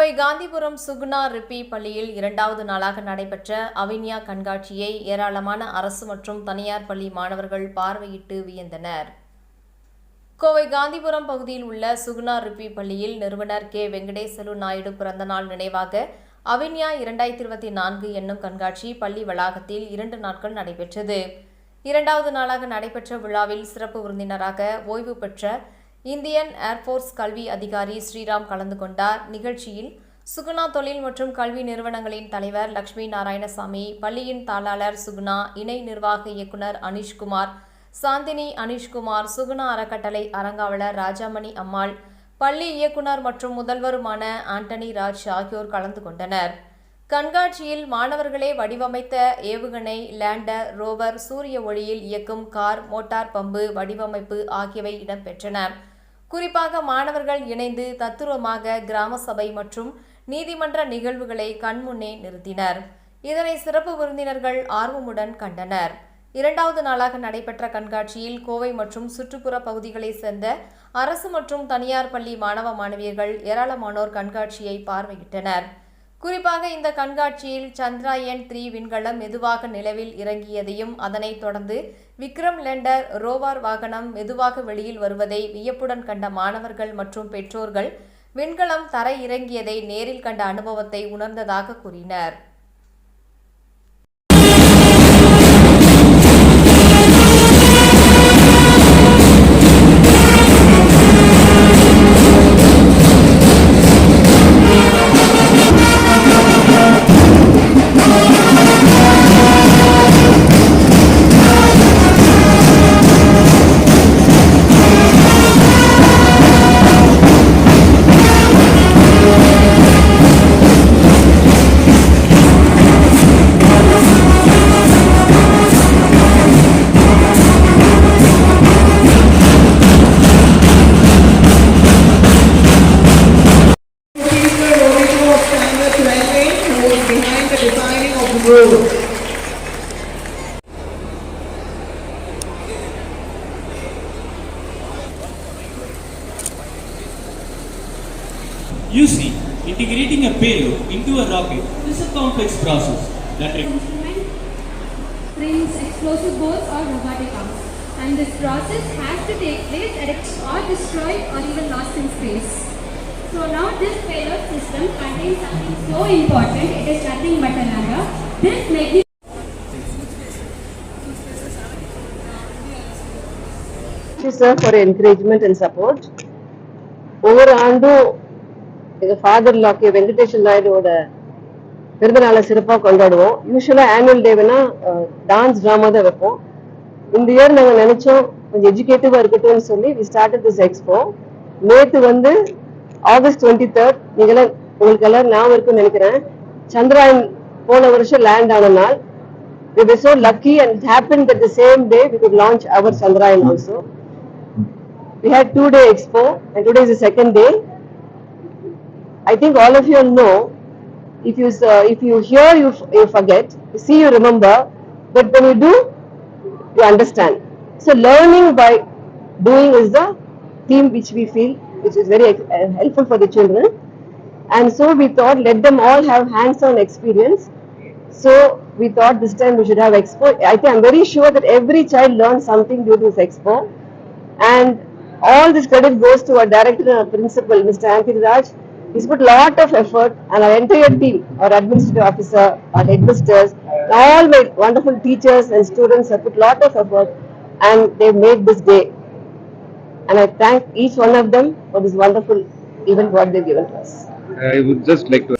கோவை காந்திபுரம் சுகுணா ரிப்பி பள்ளியில் இரண்டாவது நாளாக நடைபெற்ற அவின்யா கண்காட்சியை ஏராளமான அரசு மற்றும் தனியார் பள்ளி மாணவர்கள் பார்வையிட்டு வியந்தனர். கோவை காந்திபுரம் பகுதியில் உள்ள சுகுணா ரிப்பி பள்ளியில் நிறுவனர் கே. வெங்கடேசலு நாயுடு பிறந்தநாள் நினைவாக அவின்யா 2024 என்னும் கண்காட்சி பள்ளி வளாகத்தில் 2 நாட்கள் நடைபெற்றது. இரண்டாவது நாளாக நடைபெற்ற விழாவில் சிறப்பு விருந்தினராக ஓய்வு பெற்ற இந்தியன் ஏர்போர்ஸ் கல்வி அதிகாரி ஸ்ரீராம் கலந்து கொண்டார். நிகழ்ச்சியில் சுகுணா தொழில் மற்றும் கல்வி நிறுவனங்களின் தலைவர் லட்சுமி நாராயணசாமி, பள்ளியின் தாளாளர் சுகுணா, இணை நிர்வாக இயக்குநர் அனிஷ்குமார், சாந்தினி அனிஷ்குமார், சுகுணா அறக்கட்டளை அரங்காவலர் ராஜாமணி அம்மாள், பள்ளி இயக்குநர் மற்றும் முதல்வருமான ஆண்டனி ராஜ் ஆகியோர் கலந்து கொண்டனர். கண்காட்சியில் மாணவர்களே வடிவமைத்த ஏவுகணை, லேண்டர், ரோவர், சூரிய ஒளியில் இயக்கும் கார், மோட்டார் பம்பு வடிவமைப்பு ஆகியவை இடம்பெற்றன. குறிப்பாக மாணவர்கள் இணைந்து தத்துரூபமாக கிராம சபை மற்றும் நீதிமன்ற நிகழ்வுகளை கண்முன்னே நிறுத்தினர். இதனை சிறப்பு விருந்தினர்கள் ஆர்வமுடன் கண்டனர். இரண்டாவது நாளாக நடைபெற்ற கண்காட்சியில் கோவை மற்றும் சுற்றுப்புற பகுதிகளைச் சேர்ந்த அரசு மற்றும் தனியார் பள்ளி மாணவ மாணவியர்கள் ஏராளமானோர் கண்காட்சியை பார்வையிட்டனர். குறிப்பாக இந்த கண்காட்சியில் சந்திராயன் 3 விண்கலம் மெதுவாக நிலவில் இறங்கியதையும், அதனைத் தொடர்ந்து விக்ரம் லேண்டர் ரோவர் வாகனம் மெதுவாக வெளியில் வருவதை வியப்புடன் கண்ட மாணவர்கள் மற்றும் பெற்றோர்கள் விண்கலம் தரை இறங்கியதை நேரில் கண்ட அனுபவத்தை உணர்ந்ததாக கூறினர். Behind the designing of the road. You see, integrating a payload into a rocket is a complex process that brings explosive bolts or robotic arms, and this process has to take place at or destroyed or even lost in space. So now this payload system contains something so important, it is nothing but a ladder. This makes sir for encouragement and support. ஒவ்வொரு ஆண்டும் எங்க father law K. Venkatesan நாயுடுவோட பிறந்தநாளை சிறப்பாக கொண்டாடுவோம். யூஸ்வலாக annual டேனா dance drama தான் வைப்போம். இந்த இயர் நாங்கள் நினைச்சோம் கொஞ்சம் எஜுகேட்டிவா இருக்கட்டும்னு சொல்லி வி ஸ்டார்டட் திஸ் எக்ஸ்போ. நேற்று வந்து August 23rd, உங்களுக்கு எல்லாம் ஞாபகம் இருக்குன்னு நினைக்கிறேன், சந்திராயன் போன வருஷம் லேண்ட் ஆன நாள். We were so lucky and it happened that the same day we could launch our Chandrayaan also. We had 2-day expo and today is the second day. I think all of you know, if you hear you forget, you see you remember, but when you do you understand. So learning by doing is the theme which we feel which is very helpful for the children, and so we thought let them all have hands-on experience. So we thought this time we should have expo. I think I'm very sure that every child learned something during this expo, and all this credit goes to our director and our principal, Mr. Antony Raj. He's put a lot of effort, and our entire team, our administrative officer, our headmasters, all my wonderful teachers and students have put a lot of effort, and they've made this day. And I thank each one of them for this wonderful event what they've given to us. I would just like to